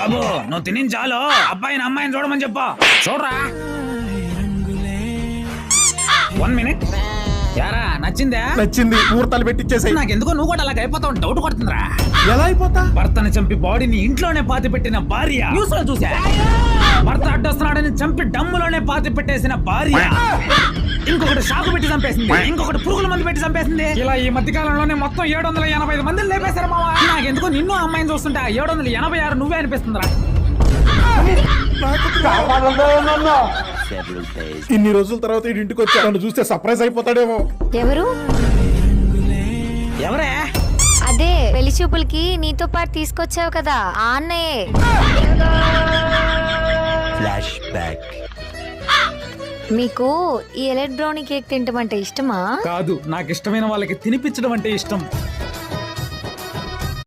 బాబు నువ్వు తిని చాలు, అబ్బాయిని అమ్మాయిని చూడమని చెప్పు. చూడరా. 1 minute. యారా నచ్చిందా? నచ్చింది. ముహూర్తాలు పెట్టించేసాయి. నాకెందుకో నువ్వు కూడా అలాగ అయిపోతావు, డౌట్ కొడుతుందిరా. ఎలా అయిపోతా? భర్తని చంపి బాడీని ఇంట్లోనే పాతి పెట్టిన భార్య. న్యూస్ లో చూసా. భర్త అడ్డొస్తున్నాడని చంపి డమ్ములోనే పాతి పెట్టేసిన భార్య. ఇంకొకటి షాకు పెట్టి చంపేసింది, ఇంకొకటి పురుగుల మంది పెట్టి చంపేసింది. ఇలా ఈ మధ్య కాలంలోనే మొత్తం 785 మందిని లేపేశారు మావా. నాకెందుకో నిన్ను అమ్మాయిని చూస్తుంటే 786 నువ్వే అనిపిస్తుందిరా. ఇన్ని రోజుల తర్వాత ఇంటికి వచ్చి నన్ను చూస్తే సర్ప్రైజ్ అయిపోతాడేమో. ఎవరు? ఎవరే? అదే పెళ్లి చూపులకి నీతో పాటు తీసుకొచ్చావు కదా ఆ అన్నయ్యే. Flash back. మీకు ఈ ఎలెట్ బ్రౌనీ కేక్ తింటమంటే ఇష్టమా? కాదు, నాకు ఇష్టమైన వాళ్ళకి తినిపించడం అంటే ఇష్టం.